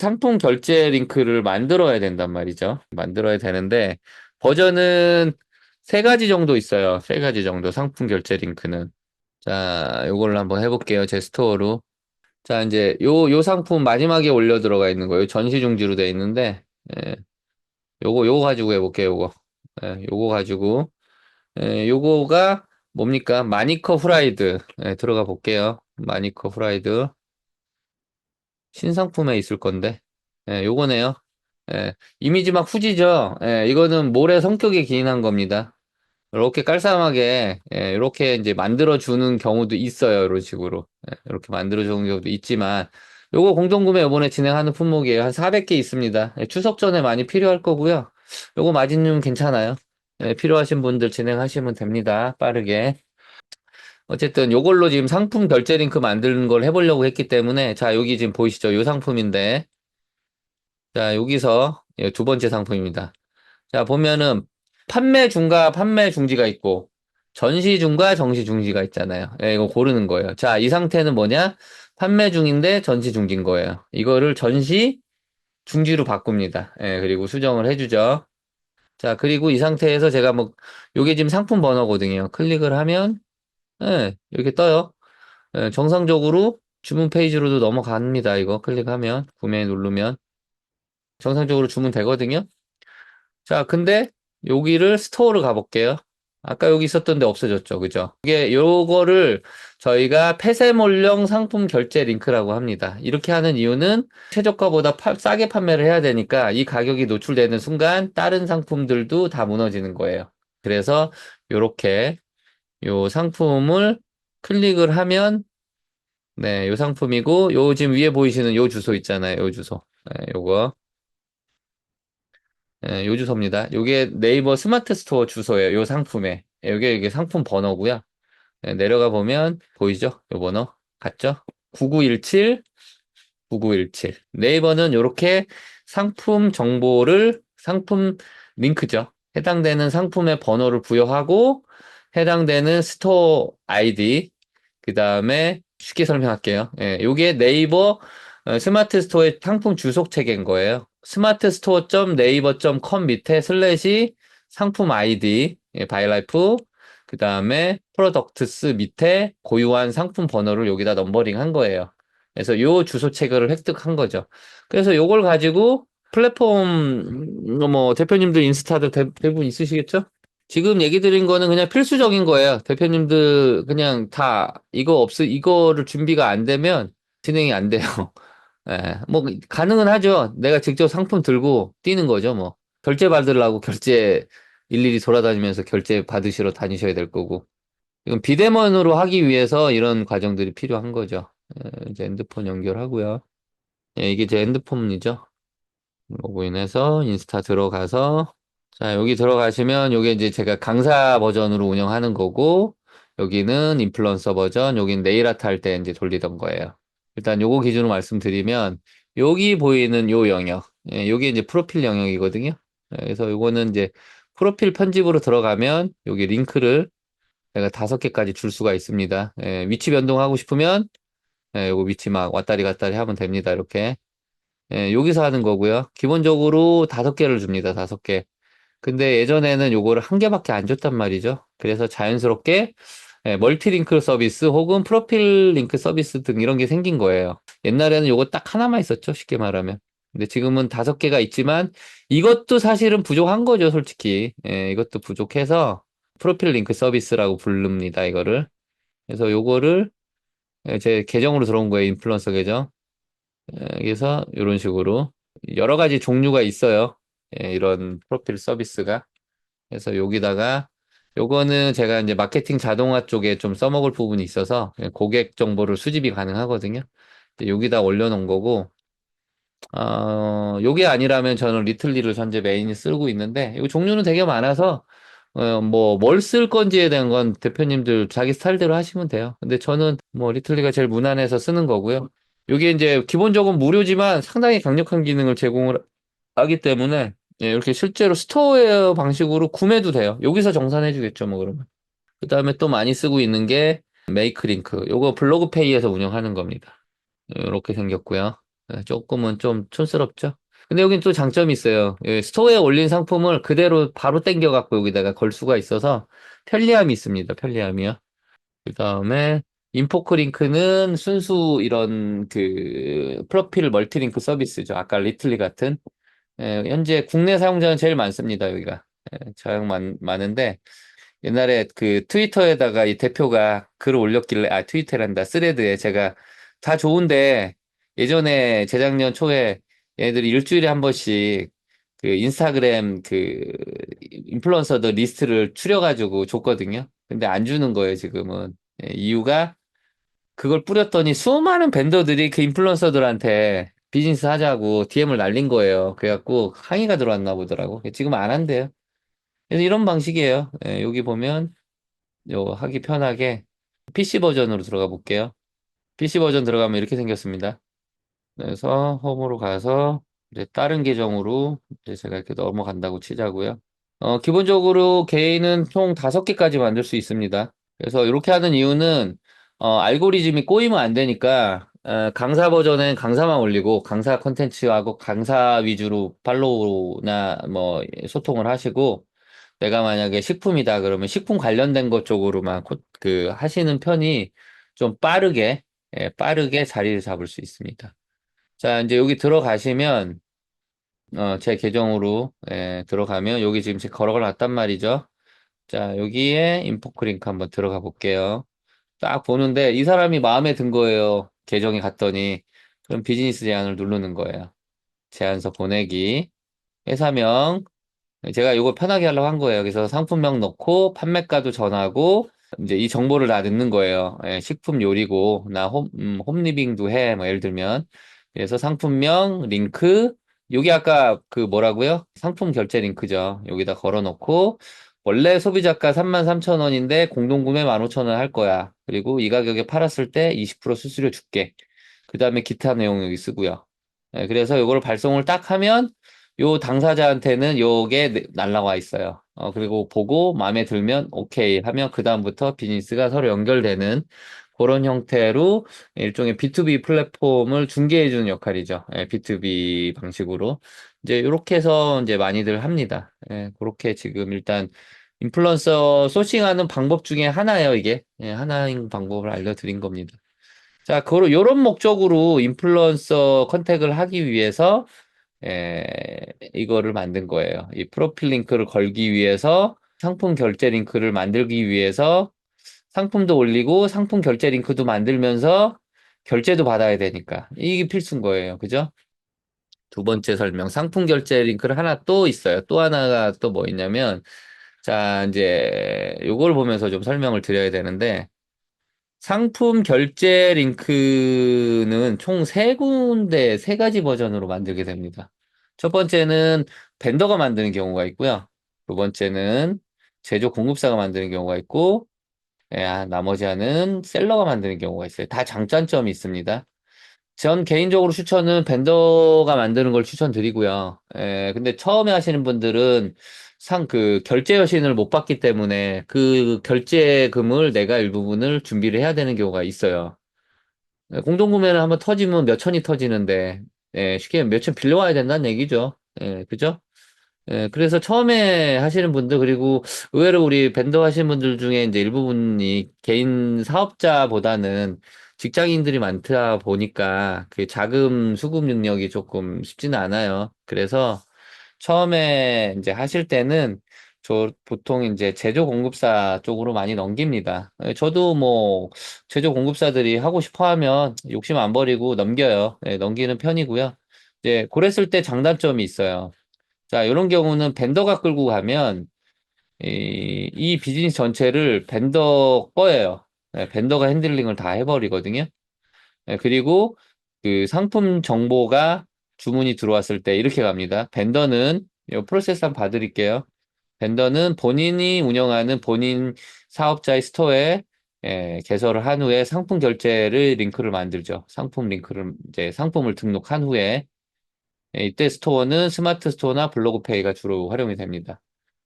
상품 결제 링크를 만들어야 된단 말이죠. 만들어야 되는데, 버전은 세 가지 정도 있어요. 세 가지 정도, 상품 결제 링크는. 자, 요걸로 한번 해볼게요. 제 스토어로. 자, 이제 요 상품 마지막에 올려 들어가 있는 거예요. 전시 중지로 돼 있는데, 예, 요거 가지고 해볼게요. 요거. 예, 요거 가지고. 예, 요거가 뭡니까? 마니커 후라이드. 예, 들어가 볼게요. 마니커 후라이드. 신상품에 있을 건데. 예, 요거네요. 예, 이미지 막 후지죠? 예, 이거는 모래 성격에 기인한 겁니다. 이렇게 깔쌈하게, 예, 이렇게 이제 만들어주는 경우도 있어요. 이런 식으로. 예, 이렇게 만들어주는 경우도 있지만, 요거 공동구매 이번에 진행하는 품목이에요. 한 400개 있습니다. 예, 추석 전에 많이 필요할 거고요. 요거 마진율 괜찮아요. 예, 필요하신 분들 진행하시면 됩니다. 빠르게. 어쨌든 요걸로 지금 상품 결제 링크 만드는 걸 해보려고 했기 때문에, 자, 여기 지금 보이시죠? 요 상품인데, 자, 여기서 예, 두 번째 상품입니다. 자, 보면은 판매 중과 판매 중지가 있고 전시 중과 정시 중지가 있잖아요. 예, 이거 고르는 거예요. 자, 이 상태는 뭐냐? 판매 중인데 전시 중지인 거예요. 이거를 전시 중지로 바꿉니다. 예, 그리고 수정을 해주죠. 자, 그리고 이 상태에서 제가 뭐 요게 지금 상품 번호거든요. 클릭을 하면 예, 이렇게 떠요. 예, 정상적으로 주문 페이지로도 넘어갑니다. 이거 클릭하면 구매 누르면 정상적으로 주문되거든요. 자, 근데 여기를 스토어를 가볼게요. 아까 여기 있었던데 없어졌죠. 그죠? 이게 요거를 저희가 폐쇄몰령 상품 결제 링크라고 합니다. 이렇게 하는 이유는 최저가보다 싸게 판매를 해야 되니까 이 가격이 노출되는 순간 다른 상품들도 다 무너지는 거예요. 그래서 요렇게 요 상품을 클릭을 하면 네, 요 상품이고 요 지금 위에 보이시는 요 주소 있잖아요. 요 주소. 네, 요거. 예, 요 주소입니다. 요게 네이버 스마트 스토어 주소예요. 요 상품에. 예, 요게 이게 상품 번호고요. 예, 내려가 보면 보이죠? 요 번호. 같죠? 9917 9917. 네이버는 요렇게 상품 정보를 상품 링크죠. 해당되는 상품의 번호를 부여하고 해당되는 스토어 아이디 그다음에 쉽게 설명할게요. 예, 요게 네이버 스마트 스토어의 상품 주소 체계인 거예요. 스마트 스토어.네이버.com 밑에 슬래시 상품 아이디 바이라이프 그다음에 프로덕트스 밑에 고유한 상품 번호를 여기다 넘버링 한 거예요. 그래서 요 주소 체계를 획득한 거죠. 그래서 요걸 가지고 플랫폼 뭐 대표님들 인스타도 대부분 있으시겠죠? 지금 얘기 드린 거는 그냥 필수적인 거예요. 대표님들 그냥 다 이거를 준비가 안 되면 진행이 안 돼요. 예, 뭐 가능은 하죠. 내가 직접 상품 들고 뛰는 거죠, 뭐. 결제 받으려고 결제 일일이 돌아다니면서 결제 받으시러 다니셔야 될 거고. 이건 비대면으로 하기 위해서 이런 과정들이 필요한 거죠. 이제 핸드폰 연결하고요. 예, 이게 제 핸드폰이죠. 로그인해서 인스타 들어가서 자, 여기 들어가시면 요게 이제 제가 강사 버전으로 운영하는 거고 여기는 인플루언서 버전, 여긴 네일 아트 할 때 이제 돌리던 거예요. 일단 요거 기준으로 말씀드리면 여기 보이는 요 영역, 예, 요게 이제 프로필 영역이거든요. 예, 그래서 요거는 이제 프로필 편집으로 들어가면 여기 링크를 제가 5개까지 줄 수가 있습니다. 예, 위치 변동하고 싶으면 예, 요거 위치 막 왔다리 갔다리 하면 됩니다. 이렇게. 예, 여기서 하는 거고요. 기본적으로 5개를 줍니다. 5개. 근데 예전에는 요거를 1개밖에 안 줬단 말이죠. 그래서 자연스럽게 예, 멀티링크 서비스 혹은 프로필 링크 서비스 등 이런 게 생긴 거예요. 옛날에는 요거 딱 하나만 있었죠. 쉽게 말하면. 근데 지금은 5개가 있지만 이것도 사실은 부족한 거죠. 솔직히. 예, 이것도 부족해서 프로필 링크 서비스라고 부릅니다. 이거를. 그래서 요거를 예, 제 계정으로 들어온 거예요. 인플루언서 계정. 그래서 이런 식으로 여러 가지 종류가 있어요. 예, 이런 프로필 서비스가. 그래서 여기다가 요거는 제가 이제 마케팅 자동화 쪽에 좀 써먹을 부분이 있어서 고객 정보를 수집이 가능하거든요. 여기다 올려놓은 거고, 요게 아니라면 저는 리틀리를 현재 메인이 쓰고 있는데, 이 종류는 되게 많아서, 뭐, 뭘 쓸 건지에 대한 건 대표님들 자기 스타일대로 하시면 돼요. 근데 저는 뭐, 리틀리가 제일 무난해서 쓰는 거고요. 요게 이제 기본적으로 무료지만 상당히 강력한 기능을 제공을 하기 때문에, 예, 이렇게 실제로 스토어 방식으로 구매도 돼요. 여기서 정산해 주겠죠, 뭐, 그러면. 그 다음에 또 많이 쓰고 있는 게 메이크링크. 요거 블로그페이에서 운영하는 겁니다. 이렇게 생겼고요. 조금은 좀 촌스럽죠. 근데 여긴 또 장점이 있어요. 스토어에 올린 상품을 그대로 바로 땡겨갖고 여기다가 걸 수가 있어서 편리함이 있습니다. 편리함이요. 그 다음에 인포크링크는 순수 이런 그 프로필 멀티링크 서비스죠. 아까 리틀리 같은. 현재 국내 사용자는 제일 많습니다. 여기가. 많은데 옛날에 그 트위터에다가 이 대표가 글을 올렸길래, 트위터란다, 스레드에 제가 다 좋은데 예전에 재작년 초에 얘네들이 일주일에 한 번씩 그 인스타그램 그 인플루언서들 리스트를 추려가지고 줬거든요. 근데 안 주는 거예요, 지금은. 이유가 그걸 뿌렸더니 수많은 벤더들이 그 인플루언서들한테 비즈니스 하자고 DM을 날린 거예요. 그래갖고 항의가 들어왔나 보더라고. 지금 안 한대요. 그래서 이런 방식이에요. 여기 보면 요 하기 편하게 PC 버전으로 들어가 볼게요. PC 버전 들어가면 이렇게 생겼습니다. 그래서 홈으로 가서 이제 다른 계정으로 이제 제가 이렇게 넘어간다고 치자고요. 기본적으로 개인은 총 5개까지 만들 수 있습니다. 그래서 이렇게 하는 이유는 알고리즘이 꼬이면 안 되니까 강사 버전엔 강사만 올리고 강사 컨텐츠하고 강사 위주로 팔로우나 뭐 소통을 하시고 내가 만약에 식품이다 그러면 식품 관련된 것 쪽으로만 그 하시는 편이 좀 빠르게 자리를 잡을 수 있습니다. 자, 이제 여기 들어가시면 제 계정으로 들어가면 여기 지금 제가 걸어놨단 말이죠. 자, 여기에 인포크링크 한번 들어가 볼게요. 딱 보는데 이 사람이 마음에 든 거예요. 계정에 갔더니 그럼 비즈니스 제안을 누르는 거예요. 제안서 보내기, 회사명, 제가 이거 편하게 하려고 한 거예요. 그래서 상품명 넣고 판매가도 전하고 이제 이 정보를 다 넣는 거예요. 식품 요리고 나 홈리빙도 해. 뭐 예를 들면 그래서 상품명 링크 여기 아까 그 뭐라고요? 상품 결제 링크죠. 여기다 걸어 놓고 원래 소비자가 33,000원인데 공동구매 15,000원 할 거야. 그리고 이 가격에 팔았을 때 20% 수수료 줄게. 그 다음에 기타 내용 여기 쓰고요. 그래서 이거를 발송을 딱 하면 요 당사자한테는 요게 날라와 있어요. 그리고 보고 마음에 들면 오케이 하면 그다음부터 비즈니스가 서로 연결되는 그런 형태로 일종의 B2B 플랫폼을 중개해주는 역할이죠. B2B 방식으로. 이제 이렇게 해서 이제 많이들 합니다. 그렇게 지금 일단 인플루언서 소싱하는 방법 중에 하나예요, 이게. 하나인 방법을 알려드린 겁니다. 자, 요런 목적으로 인플루언서 컨택을 하기 위해서 이거를 만든 거예요. 이 프로필 링크를 걸기 위해서 상품 결제 링크를 만들기 위해서 상품도 올리고 상품 결제 링크도 만들면서 결제도 받아야 되니까 이게 필수인 거예요. 그죠? 두 번째 설명, 상품 결제 링크를 하나 또 있어요. 또 하나가 또 뭐 있냐면, 자, 이제 요걸 보면서 좀 설명을 드려야 되는데, 상품 결제 링크는 총 세 가지 버전으로 만들게 됩니다. 첫 번째는 벤더가 만드는 경우가 있고요. 두 번째는 제조 공급사가 만드는 경우가 있고, 나머지 하는 셀러가 만드는 경우가 있어요. 다 장단점이 있습니다. 전 개인적으로 추천은 벤더가 만드는 걸 추천드리고요. 근데 처음에 하시는 분들은 그 결제 여신을 못 받기 때문에 그 결제금을 내가 일부분을 준비를 해야 되는 경우가 있어요. 공동구매는 한번 터지면 몇 천이 터지는데, 쉽게 몇 천 빌려와야 된다는 얘기죠. 그죠? 그래서 처음에 하시는 분들, 그리고 의외로 우리 벤더 하시는 분들 중에 이제 일부분이 개인 사업자보다는 직장인들이 많다 보니까 그 자금 수급 능력이 조금 쉽지는 않아요. 그래서 처음에 이제 하실 때는 저 보통 이제 제조 공급사 쪽으로 많이 넘깁니다. 저도 뭐 제조 공급사들이 하고 싶어 하면 욕심 안 버리고 넘겨요. 넘기는 편이고요. 이제 그랬을 때 장단점이 있어요. 자, 이런 경우는 벤더가 끌고 가면 이 비즈니스 전체를 벤더 거예요. 벤더가 핸들링을 다 해버리거든요. 그리고 그 상품 정보가 주문이 들어왔을 때 이렇게 갑니다. 벤더는 이 프로세스 한번 봐드릴게요. 벤더는 본인이 운영하는 본인 사업자의 스토어에 개설을 한 후에 상품 결제를 링크를 만들죠. 상품 링크를 이제 상품을 등록한 후에 이때 스토어는 스마트 스토어나 블로그페이가 주로 활용이 됩니다.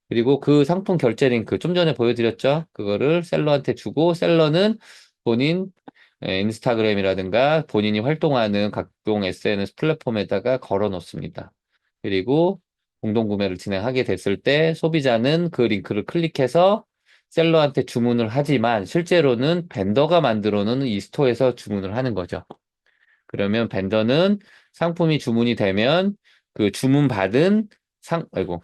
그리고 그 상품 결제 링크 좀 전에 보여드렸죠? 그거를 셀러한테 주고 셀러는 본인 인스타그램이라든가 본인이 활동하는 각종 SNS 플랫폼에다가 걸어 놓습니다. 그리고 공동구매를 진행하게 됐을 때 소비자는 그 링크를 클릭해서 셀러한테 주문을 하지만 실제로는 벤더가 만들어 놓은 이 스토어에서 주문을 하는 거죠. 그러면 벤더는 상품이 주문이 되면 그 주문받은 아이고,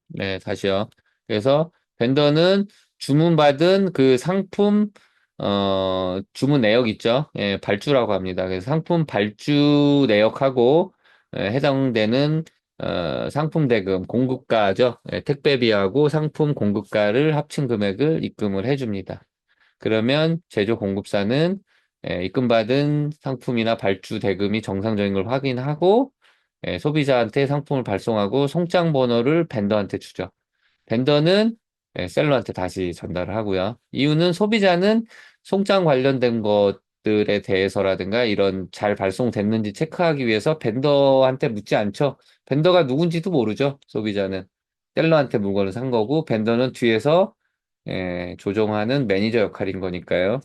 네, 다시요. 그래서 벤더는 주문받은 그 상품, 주문 내역 있죠? 예, 발주라고 합니다. 그래서 상품 발주 내역하고 해당되는 상품 대금, 공급가죠. 예, 택배비하고 상품 공급가를 합친 금액을 입금을 해줍니다. 그러면 제조 공급사는 입금받은 상품이나 발주 대금이 정상적인 걸 확인하고 소비자한테 상품을 발송하고 송장 번호를 벤더한테 주죠. 벤더는 셀러한테 다시 전달을 하고요. 이유는 소비자는 송장 관련된 것들에 대해서라든가 이런 잘 발송됐는지 체크하기 위해서 벤더한테 묻지 않죠. 벤더가 누군지도 모르죠. 소비자는. 셀러한테 물건을 산 거고 벤더는 뒤에서 조종하는 매니저 역할인 거니까요.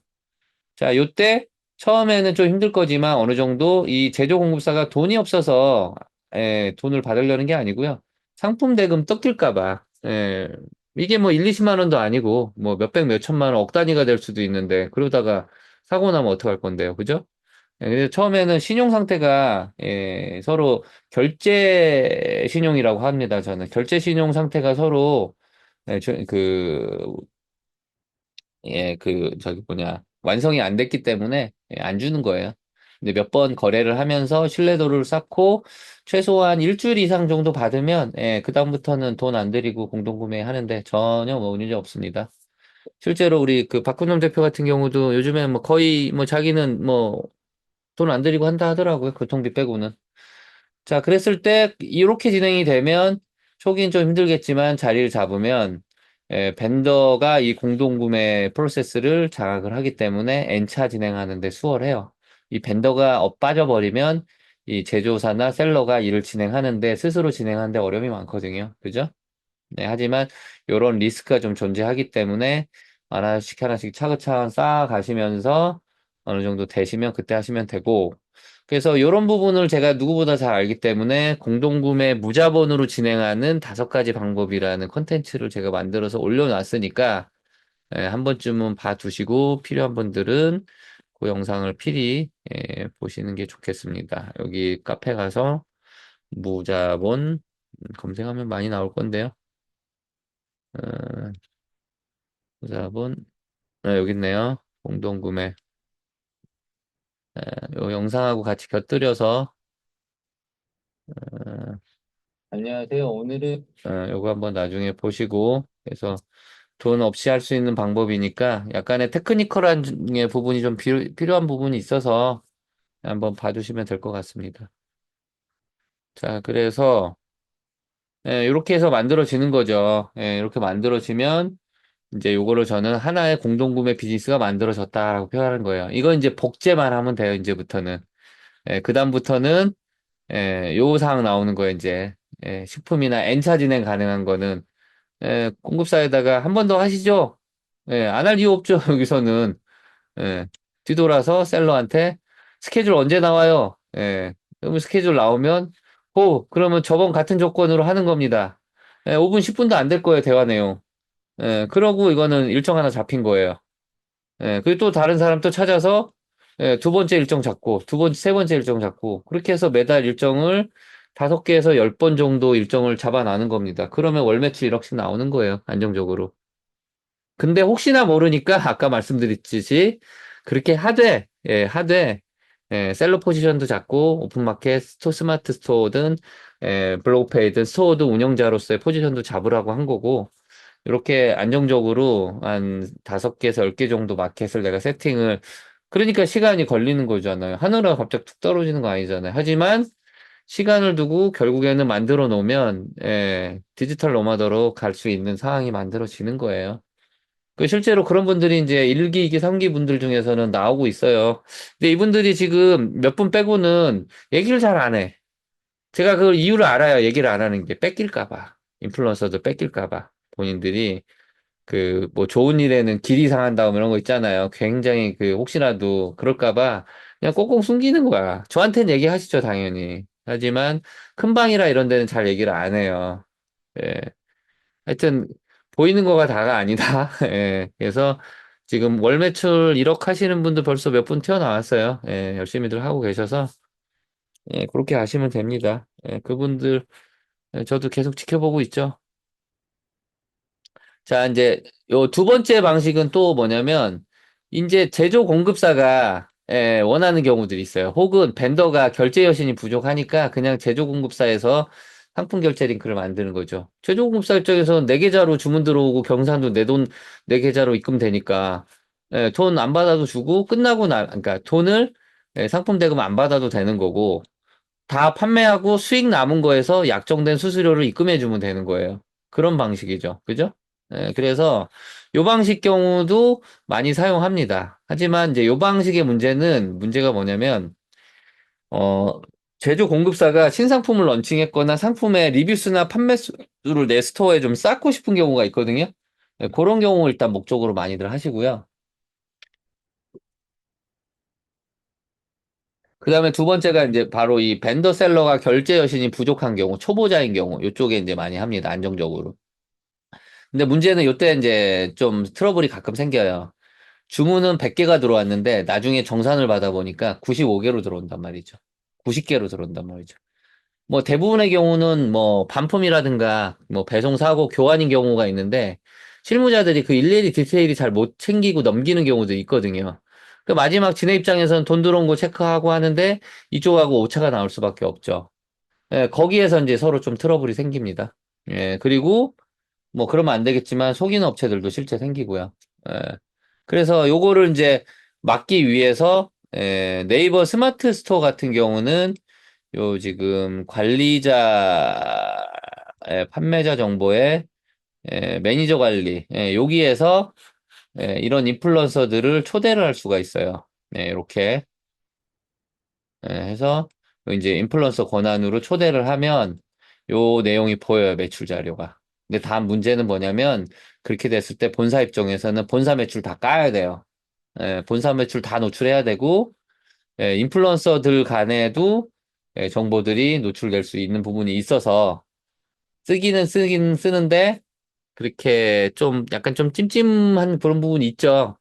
자, 요때 처음에는 좀 힘들 거지만 어느 정도 이 제조 공급사가 돈이 없어서 돈을 받으려는 게 아니고요. 상품 대금 뜯길까 봐. 이게 뭐 1, 20만 원도 아니고 뭐 몇백 몇천만 원 억 단위가 될 수도 있는데 그러다가 사고 나면 어떡할 건데요. 그죠? 그래서 처음에는 신용 상태가 서로 결제 신용이라고 합니다. 저는 결제 신용 상태가 서로 저기 뭐냐, 완성이 안 됐기 때문에 안 주는 거예요. 근데 몇 번 거래를 하면서 신뢰도를 쌓고 최소한 일주일 이상 정도 받으면 그다음부터는 돈 안 들이고 공동구매 하는데 전혀 뭐 문제 없습니다. 실제로 우리 그 박근홍 대표 같은 경우도 요즘에 뭐 거의 뭐 자기는 뭐 돈 안 들이고 한다 하더라고요. 교통비 빼고는. 자, 그랬을 때 이렇게 진행이 되면 초기는 좀 힘들겠지만 자리를 잡으면 벤더가 이 공동구매 프로세스를 장악을 하기 때문에 N차 진행하는데 수월해요. 이 벤더가 빠져버리면 이 제조사나 셀러가 일을 진행하는데 스스로 진행하는데 어려움이 많거든요. 그죠? 네, 하지만 이런 리스크가 좀 존재하기 때문에 하나씩 하나씩 차근차근 쌓아가시면서 어느 정도 되시면 그때 하시면 되고 그래서 이런 부분을 제가 누구보다 잘 알기 때문에 공동구매 무자본으로 진행하는 5가지 방법이라는 컨텐츠를 제가 만들어서 올려놨으니까 한 번쯤은 봐두시고 필요한 분들은 그 영상을 필히 보시는 게 좋겠습니다. 여기 카페 가서 무자본 검색하면 많이 나올 건데요. 어, 무자본 여기 있네요. 공동구매 요 영상하고 같이 곁들여서 어, 안녕하세요. 오늘은 요거 한번 나중에 보시고 그래서 돈 없이 할 수 있는 방법이니까 약간의 테크니컬한 부분이 좀 필요한 부분이 있어서 한번 봐주시면 될 것 같습니다. 자, 그래서 이렇게 해서 만들어지는 거죠. 이렇게 만들어지면 이제 요거를 저는 하나의 공동구매 비즈니스가 만들어졌다라고 표현하는 거예요. 이건 이제 복제만 하면 돼요, 이제부터는. 그다음부터는 요 사항 나오는 거예요, 이제. 식품이나 N차 진행 가능한 거는 공급사에다가 한 번 더 하시죠? 안 할 이유 없죠, 여기서는. 예, 뒤돌아서 셀러한테 스케줄 언제 나와요? 그러면 스케줄 나오면, 그러면 저번 같은 조건으로 하는 겁니다. 5분, 10분도 안 될 거예요, 대화 내용. 그러고 이거는 일정 하나 잡힌 거예요. 그리고 또 다른 사람 또 찾아서 두 번째 일정 잡고, 세 번째 일정 잡고, 그렇게 해서 매달 일정을 5개에서 10번 정도 일정을 잡아나는 겁니다. 그러면 월 매출 1억씩 나오는 거예요, 안정적으로. 근데 혹시나 모르니까 아까 말씀드렸듯이 그렇게 하되, 셀러 포지션도 잡고, 오픈마켓, 스마트 스토어든, 블로그페이든 스토어든 운영자로서의 포지션도 잡으라고 한 거고, 이렇게 안정적으로 한 5개에서 10개 정도 마켓을 내가 세팅을, 그러니까 시간이 걸리는 거잖아요. 하느라고 갑자기 툭 떨어지는 거 아니잖아요. 하지만 시간을 두고 결국에는 만들어 놓으면, 디지털 노마더로 갈 수 있는 상황이 만들어지는 거예요. 실제로 그런 분들이 이제 1기, 2기, 3기 분들 중에서는 나오고 있어요. 근데 이분들이 지금 몇 분 빼고는 얘기를 잘 안 해. 제가 그 이유를 알아요. 얘기를 안 하는 게 뺏길까 봐. 인플루언서도 뺏길까 봐. 본인들이 뭐 좋은 일에는 길이 상한다, 뭐 이런 거 있잖아요. 굉장히 혹시라도 그럴까봐 그냥 꽁꽁 숨기는 거야. 저한테는 얘기하시죠, 당연히. 하지만 큰 방이라 이런 데는 잘 얘기를 안 해요. 예. 하여튼, 보이는 거가 다가 아니다. 예. 그래서 지금 월 매출 1억 하시는 분도 벌써 몇 분 튀어나왔어요. 예. 열심히들 하고 계셔서, 예. 그렇게 하시면 됩니다. 예. 그분들, 저도 계속 지켜보고 있죠. 자, 이제 요 두 번째 방식은 또 뭐냐면 이제 제조 공급사가 원하는 경우들이 있어요. 혹은 벤더가 결제 여신이 부족하니까 그냥 제조 공급사에서 상품 결제 링크를 만드는 거죠. 제조 공급사 입장에서는 내 계좌로 주문 들어오고 경산도 내 돈 내 계좌로 입금되니까 돈 안 받아도 주고 끝나고 그러니까 돈을 상품 대금 안 받아도 되는 거고 다 판매하고 수익 남은 거에서 약정된 수수료를 입금해 주면 되는 거예요. 그런 방식이죠. 그죠? 그래서 요 방식 경우도 많이 사용합니다. 하지만 이제 요 방식의 문제가 뭐냐면, 어, 제조 공급사가 신상품을 런칭했거나 상품의 리뷰수나 판매 수를 내 스토어에 좀 쌓고 싶은 경우가 있거든요. 그런 경우 일단 목적으로 많이들 하시고요. 그 다음에 두 번째가 이제 바로 이 벤더셀러가 결제 여신이 부족한 경우, 초보자인 경우, 요쪽에 이제 많이 합니다. 안정적으로. 근데 문제는 요때 이제 좀 트러블이 가끔 생겨요. 주문은 100개가 들어왔는데 나중에 정산을 받아보니까 95개로 들어온단 말이죠. 90개로 들어온단 말이죠. 뭐 대부분의 경우는 뭐 반품이라든가 뭐 배송 사고 교환인 경우가 있는데 실무자들이 그 일일이 디테일이 잘 못 챙기고 넘기는 경우도 있거든요. 그 마지막 진해 입장에서는 돈 들어온 거 체크하고 하는데 이쪽하고 오차가 나올 수밖에 없죠. 거기에서 이제 서로 좀 트러블이 생깁니다. 그리고 뭐 그러면 안 되겠지만 속이는 업체들도 실제 생기고요. 예. 그래서 요거를 이제 막기 위해서 네이버 스마트 스토어 같은 경우는 요 지금 관리자 판매자 정보에 매니저 관리 여기에서 이런 인플루언서들을 초대를 할 수가 있어요. 이렇게 해서 이제 인플루언서 권한으로 초대를 하면 요 내용이 보여요, 매출 자료가. 근데 다음 문제는 뭐냐면 그렇게 됐을 때 본사 입장에서는 본사 매출 다 까야 돼요. 본사 매출 다 노출해야 되고 인플루언서들 간에도 정보들이 노출될 수 있는 부분이 있어서 쓰긴 쓰는데 그렇게 좀 약간 좀 찜찜한 그런 부분이 있죠.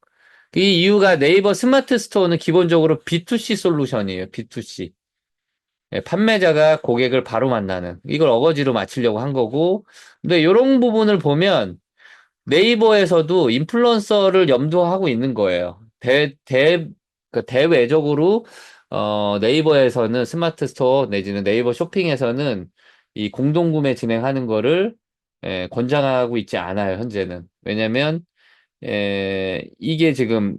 이 이유가 네이버 스마트 스토어는 기본적으로 B2C 솔루션이에요. B2C. 판매자가 고객을 바로 만나는 이걸 어거지로 맞추려고 한 거고 근데 이런 부분을 보면 네이버에서도 인플루언서를 염두하고 있는 거예요. 그 대외적으로 네이버에서는 스마트 스토어 내지는 네이버 쇼핑에서는 이 공동구매 진행하는 거를 권장하고 있지 않아요, 현재는. 왜냐면 이게 지금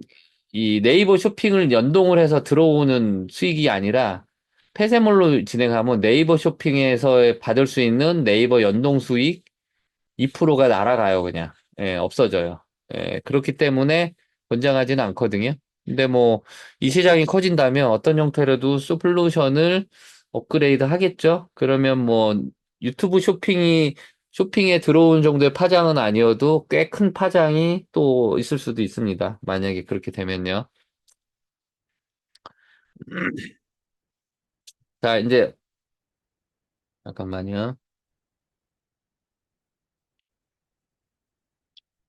이 네이버 쇼핑을 연동을 해서 들어오는 수익이 아니라 폐쇄물로 진행하면 네이버 쇼핑에서 받을 수 있는 네이버 연동 수익 2%가 날아가요, 그냥. 없어져요. 그렇기 때문에 권장하지는 않거든요. 근데 뭐, 이 시장이 커진다면 어떤 형태로도 솔루션을 업그레이드 하겠죠? 그러면 뭐, 유튜브 쇼핑에 들어온 정도의 파장은 아니어도 꽤 큰 파장이 또 있을 수도 있습니다. 만약에 그렇게 되면요. 자, 이제, 잠깐만요.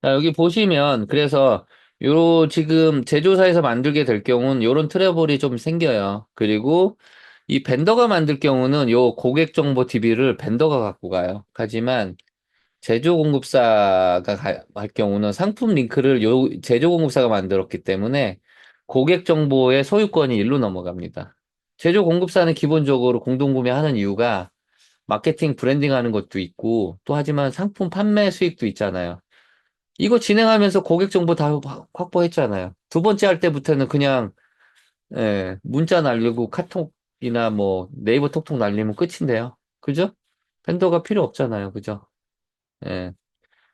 자, 여기 보시면, 그래서, 지금 제조사에서 만들게 될 경우는 요런 트러블이 좀 생겨요. 그리고 이 벤더가 만들 경우는 요 고객 정보 DB를 벤더가 갖고 가요. 하지만 제조 공급사가 할 경우는 상품 링크를 요 제조 공급사가 만들었기 때문에 고객 정보의 소유권이 일로 넘어갑니다. 제조 공급사는 기본적으로 공동구매하는 이유가 마케팅 브랜딩 하는 것도 있고 또 하지만 상품 판매 수익도 있잖아요. 이거 진행하면서 고객 정보 다 확보했잖아요. 두 번째 할 때부터는 그냥 문자 날리고 카톡이나 뭐 네이버 톡톡 날리면 끝인데요. 그죠? 팬더가 필요 없잖아요. 그죠? 예.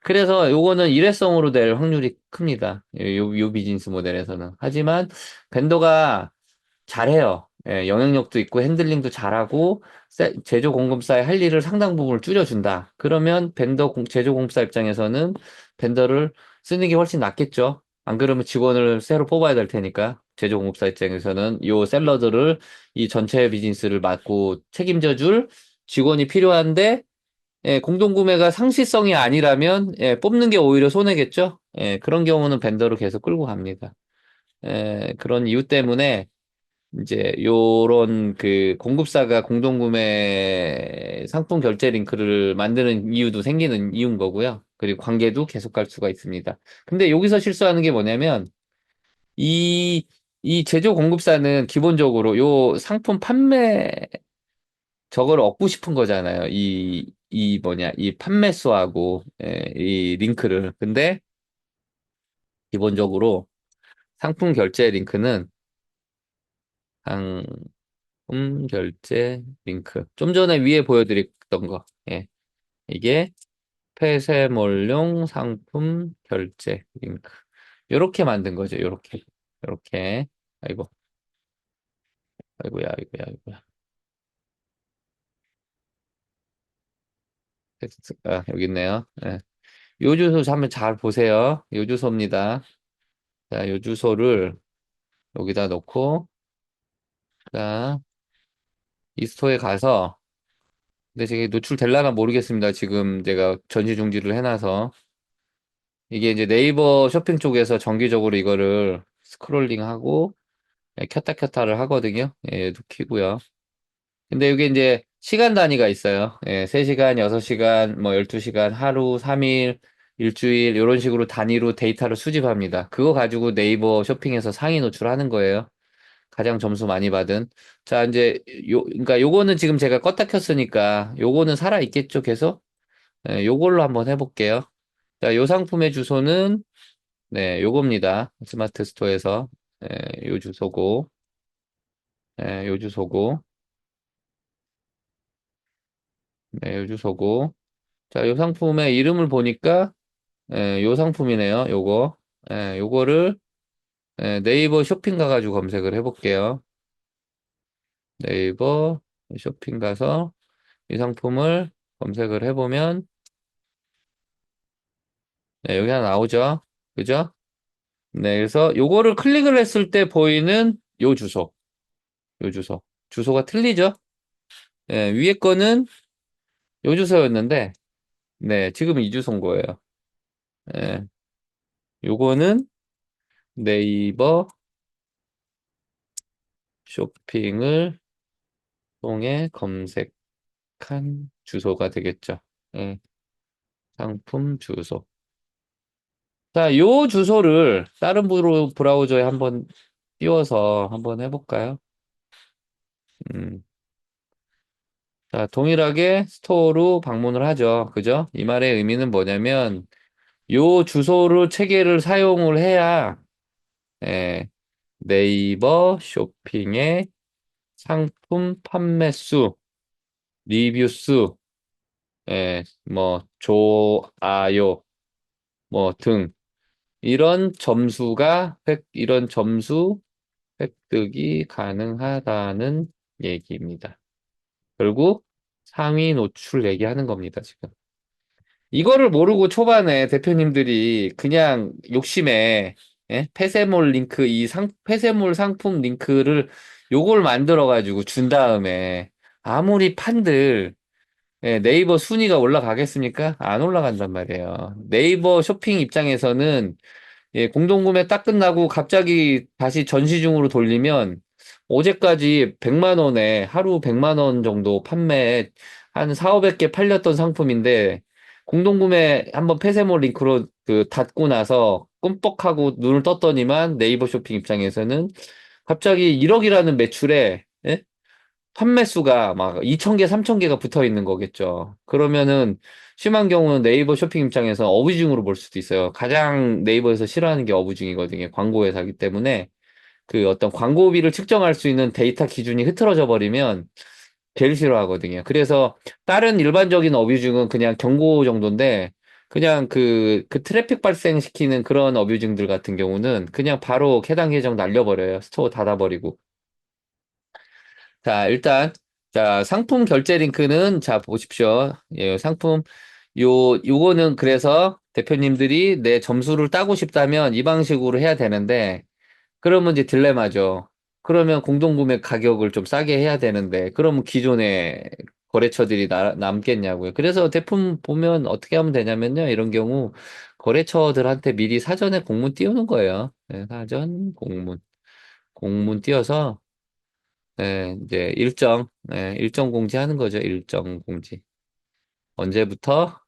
그래서 요거는 일회성으로 될 확률이 큽니다. 요 비즈니스 모델에서는. 하지만 벤더가 잘해요. 영향력도 있고 핸들링도 잘하고 제조 공급사의 할 일을 상당 부분을 줄여준다. 그러면 제조 공급사 입장에서는 벤더를 쓰는 게 훨씬 낫겠죠. 안 그러면 직원을 새로 뽑아야 될 테니까. 제조공급사 입장에서는 요 샐러드를 이 전체 비즈니스를 맡고 책임져 줄 직원이 필요한데 공동구매가 상시성이 아니라면 뽑는 게 오히려 손해겠죠. 그런 경우는 벤더로 계속 끌고 갑니다. 그런 이유 때문에 이제 요런 그 공급사가 공동구매 상품 결제 링크를 만드는 이유도 생기는 이유인 거고요. 그리고 관계도 계속 갈 수가 있습니다. 근데 여기서 실수하는 게 뭐냐면 이, 이 제조 공급사는 기본적으로 요 상품 판매 저걸 얻고 싶은 거잖아요. 이 뭐냐, 이 판매수하고 이 링크를. 근데 기본적으로 상품 결제 링크는 결제 링크. 좀 전에 위에 보여드렸던 거. 이게 폐쇄몰용 상품 결제 링크. 요렇게 만든 거죠. 요렇게. 요렇게. 아이고, 아이고야, 아이고야, 아이고야. 텍스트가 여기 있네요. 요 주소 한번 잘 보세요. 요 주소입니다. 자, 요 주소를 여기다 놓고, 자, 이 스토어에 가서, 근데 이게 노출될라나 모르겠습니다. 지금 제가 전시 중지를 해놔서. 이게 이제 네이버 쇼핑 쪽에서 정기적으로 이거를 스크롤링하고 켰다 켰다를 하거든요. 얘도 키고요. 근데 이게 이제 시간 단위가 있어요. 3시간, 6시간, 뭐 12시간, 하루, 3일, 일주일 이런 식으로 단위로 데이터를 수집합니다. 그거 가지고 네이버 쇼핑에서 상위 노출하는 거예요. 가장 점수 많이 받은. 자, 이제 그러니까 요거는 지금 제가 껐다 켰으니까 요거는 살아 있겠죠, 계속? 요걸로 한번 해볼게요. 자, 요 상품의 주소는 요겁니다. 스마트 스토어에서 요 주소고, 요 주소고, 요 주소고. 자, 요 상품의 이름을 보니까 요 상품이네요. 요거. 요거를 네이버 쇼핑 가가지고 검색을 해볼게요. 네이버 쇼핑 가서 이 상품을 검색을 해보면 여기 하나 나오죠. 그죠? 네, 그래서 요거를 클릭을 했을 때 보이는 요 주소. 요 주소. 주소가 틀리죠? 위에 거는 요 주소였는데 네, 지금 이 주소인 거예요. 예, 요거는 네이버 쇼핑을 통해 검색한 주소가 되겠죠. 예, 상품 주소. 자, 요 주소를 다른 브라우저에 한번 띄워서 한번 해볼까요? 음, 자, 동일하게 스토어로 방문을 하죠. 그죠? 이 말의 의미는 뭐냐면, 요 주소로 체계를 사용을 해야, 예, 네이버 쇼핑의 상품 판매 수, 리뷰 수, 뭐, 좋아요, 뭐, 등, 이런 점수 획득이 가능하다는 얘기입니다. 결국 상위 노출 얘기하는 겁니다, 지금. 이거를 모르고 초반에 대표님들이 그냥 욕심에 폐쇄몰 링크 폐쇄몰 상품 링크를 요걸 만들어 가지고 준 다음에 아무리 판들 네이버 순위가 올라가겠습니까? 안 올라간단 말이에요. 네이버 쇼핑 입장에서는 공동구매 딱 끝나고 갑자기 다시 전시 중으로 돌리면 어제까지 100만 원에 하루 100만 원 정도 판매 한 4, 500개 팔렸던 상품인데 공동구매 한번 폐쇄몰 링크로 그 닫고 나서 끔뻑하고 눈을 떴더니만 네이버 쇼핑 입장에서는 갑자기 1억이라는 매출에 판매 수가 막 2,000개, 3,000개가 붙어 있는 거겠죠. 그러면은 심한 경우는 네이버 쇼핑 입장에서 어부징으로 볼 수도 있어요. 가장 네이버에서 싫어하는 게 어부징이거든요. 광고 회사기 때문에 그 어떤 광고비를 측정할 수 있는 데이터 기준이 흐트러져 버리면 제일 싫어하거든요. 그래서 다른 일반적인 어뷰징은 그냥 경고 정도인데 그냥 그 트래픽 발생시키는 그런 어뷰징들 같은 경우는 그냥 바로 해당 계정 날려버려요. 스토어 닫아버리고. 자, 일단, 자, 상품 결제 링크는, 자, 보십시오. 상품, 요거는 그래서 대표님들이 내 점수를 따고 싶다면 이 방식으로 해야 되는데, 그러면 이제 딜레마죠. 그러면 공동구매 가격을 좀 싸게 해야 되는데, 그러면 기존의 거래처들이 남겠냐고요. 그래서 제품 보면 어떻게 하면 되냐면요. 이런 경우 거래처들한테 미리 사전에 공문 띄우는 거예요. 네, 사전 공문. 공문 띄워서, 네, 이제 일정 공지 하는 거죠. 일정 공지. 언제부터,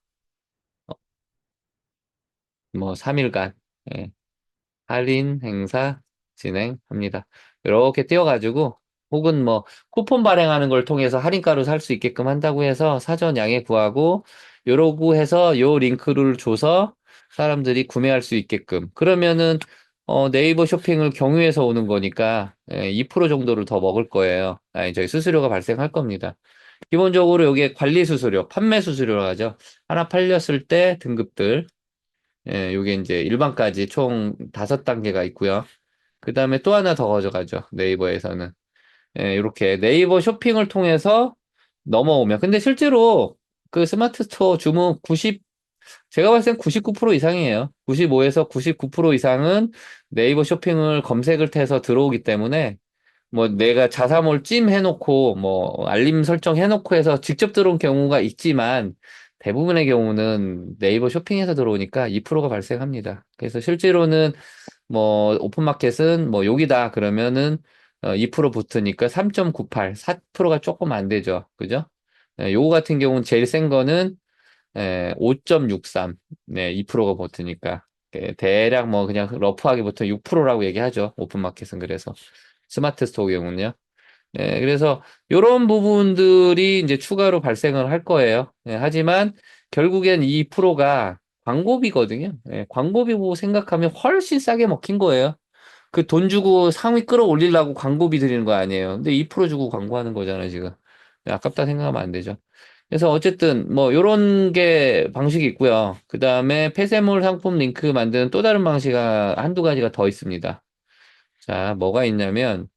뭐, 3일간. 할인 행사 진행합니다. 이렇게 띄워가지고 혹은 뭐 쿠폰 발행하는 걸 통해서 할인가로 살 수 있게끔 한다고 해서 사전 양해 구하고 요러고 해서 요 링크를 줘서 사람들이 구매할 수 있게끔 그러면은 네이버 쇼핑을 경유해서 오는 거니까 2% 정도를 더 먹을 거예요. 아니 저희 수수료가 발생할 겁니다. 기본적으로 요게 관리 수수료, 판매 수수료라고 하죠. 하나 팔렸을 때 등급들 요게 이제 일반까지 총 5단계가 있고요. 그 다음에 또 하나 더 가져가죠. 네이버에서는. 이렇게 네이버 쇼핑을 통해서 넘어오면. 근데 실제로 그 스마트 스토어 주문 90, 제가 봤을 땐 99% 이상이에요. 95에서 99% 이상은 네이버 쇼핑을 검색을 해서 들어오기 때문에 뭐 내가 자사몰 찜 해놓고 뭐 알림 설정 해놓고 해서 직접 들어온 경우가 있지만 대부분의 경우는 네이버 쇼핑에서 들어오니까 2%가 발생합니다. 그래서 실제로는 뭐 오픈마켓은 뭐 여기다 그러면은 2% 붙으니까 3.98, 4%가 조금 안 되죠. 그죠? 요거 같은 경우는 제일 센 거는 5.63, 네, 2%가 붙으니까 대략 뭐 그냥 러프하게 보통 6%라고 얘기하죠. 오픈마켓은 그래서 스마트 스토어 경우는요. 그래서 이런 부분들이 이제 추가로 발생을 할 거예요. 하지만 결국엔 이 프로가 광고비거든요. 광고비 보고 생각하면 훨씬 싸게 먹힌 거예요. 그 돈 주고 상위 끌어올리려고 광고비 드리는 거 아니에요. 근데 2% 주고 광고하는 거잖아요, 지금. 아깝다 생각하면 안 되죠. 그래서 어쨌든 뭐 요런 게 방식이 있고요. 그 다음에 폐쇄물 상품 링크 만드는 또 다른 방식이 한두 가지가 더 있습니다. 자, 뭐가 있냐면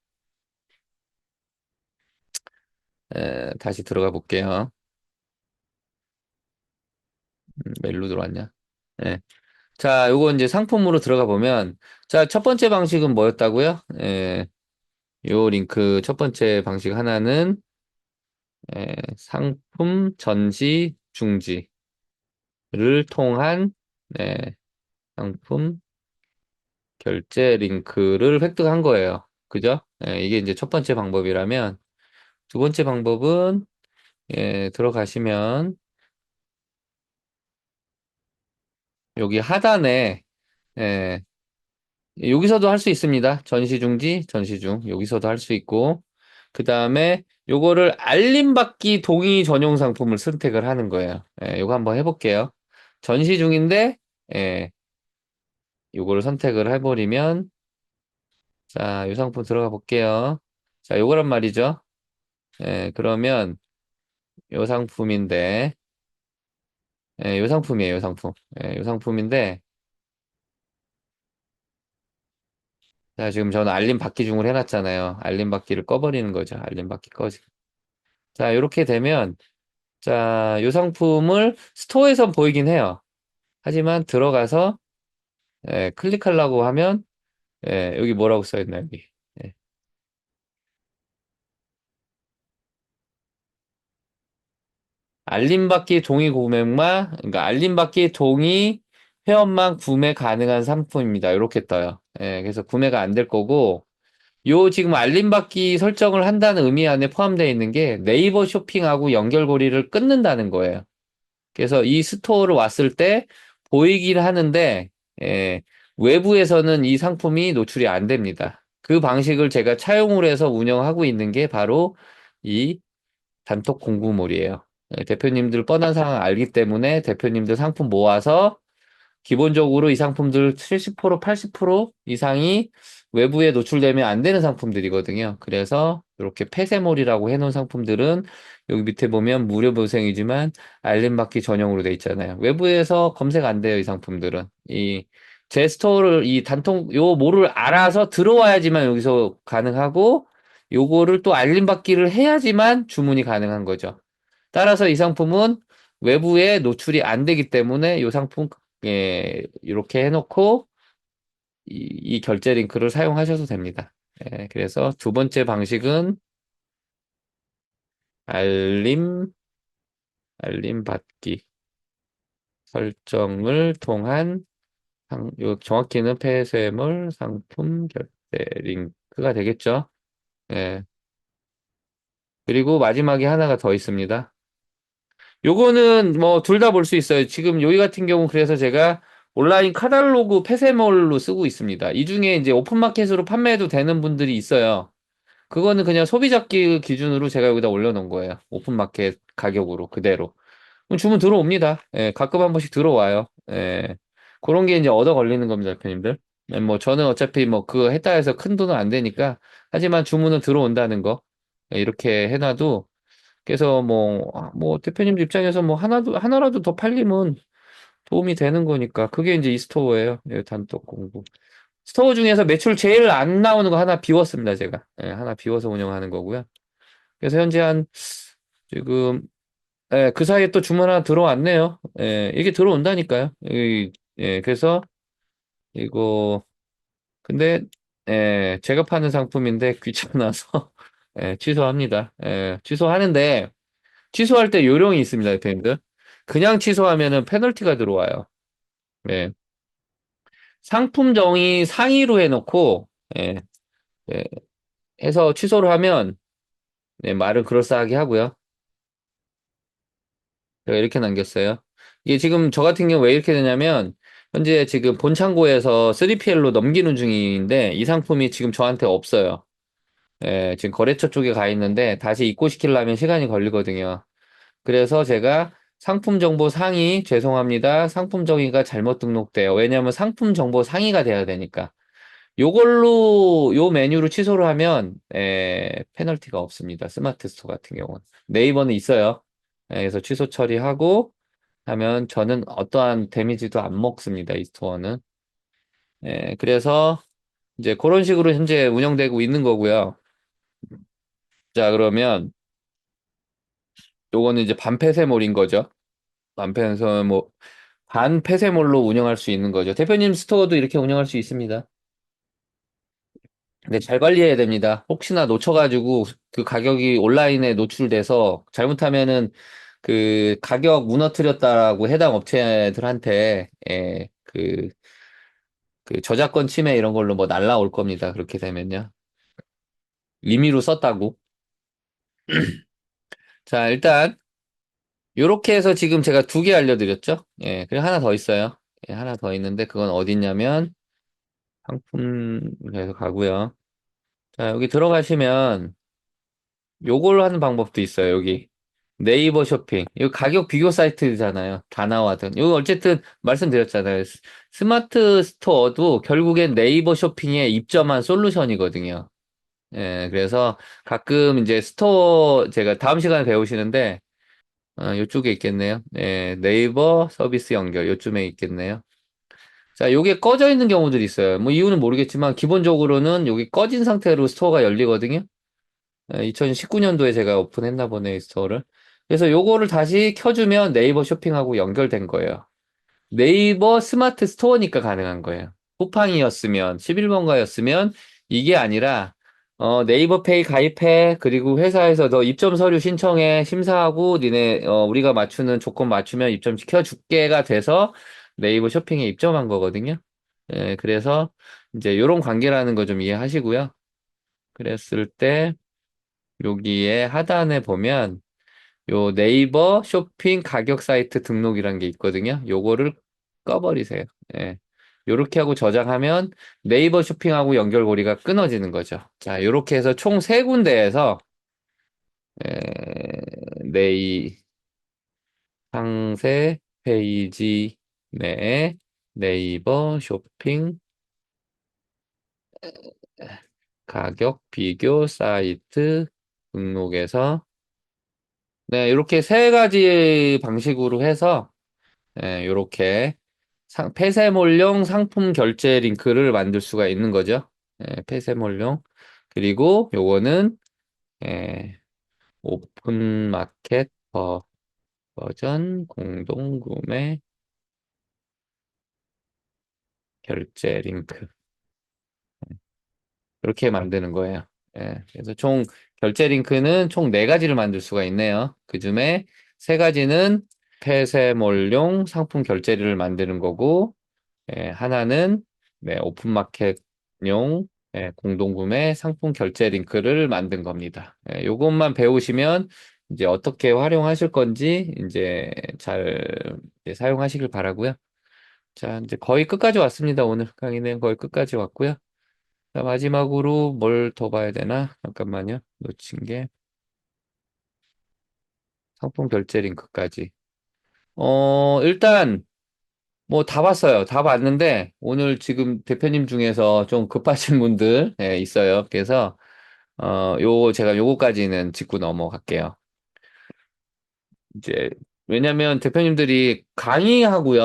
다시 들어가 볼게요. 멜로 들어왔냐? 예. 자, 요거 이제 상품으로 들어가 보면, 자, 첫 번째 방식은 뭐였다고요? 요 링크 첫 번째 방식 하나는, 상품 전시 중지를 통한, 네, 상품 결제 링크를 획득한 거예요. 그죠? 이게 이제 첫 번째 방법이라면, 두 번째 방법은, 들어가시면, 여기 하단에, 예, 여기서도 할 수 있습니다. 전시중지, 전시중. 여기서도 할 수 있고. 그 다음에 요거를 알림받기 동의 전용 상품을 선택을 하는 거예요. 요거 한번 해볼게요. 전시중인데, 예, 요거를 선택을 해버리면, 자, 요 상품 들어가 볼게요. 자, 요거란 말이죠. 그러면 요 상품인데, 요 상품이에요, 요 상품. 요 상품인데, 자, 지금 저는 알림 받기 중을 해놨잖아요. 알림 받기를 꺼버리는 거죠. 알림 받기 꺼지. 자, 요렇게 되면, 자, 이 상품을 스토어에선 보이긴 해요. 하지만 들어가서 클릭하려고 하면 여기 뭐라고 써 있나 여기. 예, 알림받기 동의 구매만 그러니까 알림받기 동의 회원만 구매 가능한 상품입니다. 이렇게 떠요. 그래서 구매가 안 될 거고 요 지금 알림받기 설정을 한다는 의미 안에 포함되어 있는 게 네이버 쇼핑하고 연결고리를 끊는다는 거예요. 그래서 이 스토어를 왔을 때 보이긴 하는데 예, 외부에서는 이 상품이 노출이 안 됩니다. 그 방식을 제가 차용을 해서 운영하고 있는 게 바로 이 단톡 공구몰이에요. 대표님들 뻔한 상황 알기 때문에 대표님들 상품 모아서 기본적으로 이 상품들 70%, 80% 이상이 외부에 노출되면 안 되는 상품들이거든요. 그래서 이렇게 폐쇄몰이라고 해놓은 상품들은 여기 밑에 보면 무료 보생이지만 알림받기 전용으로 돼 있잖아요. 외부에서 검색 안 돼요, 이 상품들은. 제 스토어를 이 단통 요 몰을 알아서 들어와야지만 여기서 가능하고 요거를 또 알림받기를 해야지만 주문이 가능한 거죠. 따라서 이 상품은 외부에 노출이 안 되기 때문에 이 상품 이렇게 해놓고 이 결제 링크를 사용하셔도 됩니다. 그래서 두 번째 방식은 알림 알림 받기 설정을 통한 정확히는 폐쇄물 상품 결제 링크가 되겠죠. 예. 그리고 마지막에 하나가 더 있습니다. 요거는 뭐 둘 다 볼 수 있어요. 지금 여기 같은 경우 그래서 제가 온라인 카탈로그 폐쇄몰로 쓰고 있습니다. 이 중에 이제 오픈마켓으로 판매해도 되는 분들이 있어요. 그거는 그냥 소비자 기준으로 제가 여기다 올려놓은 거예요. 오픈마켓 가격으로 그대로. 그럼 주문 들어옵니다. 예, 가끔 한 번씩 들어와요. 예. 그런 게 이제 얻어 걸리는 겁니다, 대표님들. 예, 뭐 저는 어차피 뭐 그거 했다 해서 큰 돈은 안 되니까 하지만 주문은 들어온다는 거 예, 이렇게 해놔도 그래서 뭐 대표님 입장에서 뭐 하나라도 더 팔리면 도움이 되는 거니까 그게 이제 이 스토어예요. 예, 단톡 공부. 스토어 중에서 매출 제일 안 나오는 거 하나 비웠습니다, 제가. 예, 하나 비워서 운영하는 거고요. 그래서 현재 지금 그 사이에 또 주문 하나 들어왔네요. 이게 들어온다니까요. 그래서 이거 근데 제가 파는 상품인데 귀찮아서 취소합니다. 취소하는데 취소할 때 요령이 있습니다, 대표님들. 그냥 취소하면은 페널티가 들어와요. 예. 상품 정의 상위로 해놓고 예, 예, 해서 취소를 하면 말은 그럴싸하게 하고요. 제가 이렇게 남겼어요. 이게 지금 저 같은 경우 왜 이렇게 되냐면 현재 지금 본 창고에서 3PL로 넘기는 중인데 이 상품이 지금 저한테 없어요. 지금 거래처 쪽에 가 있는데 다시 입고시키려면 시간이 걸리거든요. 그래서 제가 상품 정보 상위 죄송합니다. 상품 정의가 잘못 등록돼요. 왜냐하면 상품 정보 상위가 돼야 되니까. 요걸로 요 메뉴로 취소를 하면 페널티가 없습니다. 스마트 스토어 같은 경우는. 네이버는 있어요. 그래서 취소 처리하고 하면 저는 어떠한 데미지도 안 먹습니다. 이 스토어는. 그래서 이제 그런 식으로 현재 운영되고 있는 거고요. 자, 그러면 요거는 이제 반폐쇄몰인 거죠. 반폐쇄몰, 반폐쇄몰로 운영할 수 있는 거죠. 대표님 스토어도 이렇게 운영할 수 있습니다. 근데 잘 관리해야 됩니다. 혹시나 놓쳐가지고 그 가격이 온라인에 노출돼서 잘못하면은 그 가격 무너뜨렸다라고 해당 업체들한테 그 저작권 침해 이런 걸로 뭐 날라올 겁니다. 그렇게 되면요. 임의로 썼다고. 자, 일단 요렇게 해서 지금 제가 두 개 알려드렸죠. 그리고 하나 더 있어요. 하나 더 있는데 그건 어딨냐면 상품에서 가고요. 자, 여기 들어가시면 요걸 하는 방법도 있어요. 여기 네이버 쇼핑. 이거 가격 비교 사이트잖아요. 다나와든. 이거 어쨌든 말씀드렸잖아요. 스마트 스토어도 결국엔 네이버 쇼핑에 입점한 솔루션이거든요. 그래서 가끔 이제 스토어 제가 다음 시간에 배우시는데 요쪽에 있겠네요. 네이버 서비스 연결 요쯤에 있겠네요. 자, 요게 꺼져 있는 경우들이 있어요. 뭐 이유는 모르겠지만 기본적으로는 여기 꺼진 상태로 스토어가 열리거든요. 2019년도에 제가 오픈했나 보네, 이 스토어를. 그래서 요거를 다시 켜주면 네이버 쇼핑하고 연결된 거예요. 네이버 스마트 스토어니까 가능한 거예요. 쿠팡이었으면, 11번가였으면 이게 아니라 네이버 페이 가입해. 그리고 회사에서 너 입점 서류 신청해. 심사하고 니네 우리가 맞추는 조건 맞추면 입점시켜 줄게가 돼서 네이버 쇼핑에 입점한 거거든요. 그래서 이제 요런 관계라는 거 좀 이해하시고요. 그랬을 때 여기에 하단에 보면 요 네이버 쇼핑 가격 사이트 등록이란 게 있거든요. 요거를 꺼버리세요. 예. 요렇게 하고 저장하면 네이버 쇼핑하고 연결고리가 끊어지는 거죠. 자, 요렇게 해서 총 세 군데에서 네이 상세 페이지 내에 네이버 쇼핑 가격 비교 사이트 등록에서 네, 이렇게 세 가지 방식으로 해서 이렇게 폐쇄몰용 상품 결제 링크를 만들 수가 있는 거죠. 폐쇄몰용. 그리고 요거는 오픈 마켓 버전 공동구매 결제 링크. 이렇게 만드는 거예요. 예, 그래서 총 결제 링크는 총 네 가지를 만들 수가 있네요. 그중에 세 가지는 폐쇄몰용 상품 결제를 만드는 거고, 예, 하나는 네, 오픈마켓용 공동구매 상품 결제 링크를 만든 겁니다. 예, 요것만 배우시면 이제 어떻게 활용하실 건지 이제 잘 이제 사용하시길 바라고요. 자, 이제 거의 끝까지 왔습니다. 오늘 강의는 거의 끝까지 왔고요. 자, 마지막으로 뭘 더 봐야 되나? 잠깐만요. 놓친 게 상품 결제 링크까지. 일단 뭐 다 봤어요. 다 봤는데 오늘 지금 대표님 중에서 좀 급하신 분들 있어요. 그래서 제가 요거까지는 짚고 넘어갈게요. 이제 왜냐면 대표님들이 강의하고요.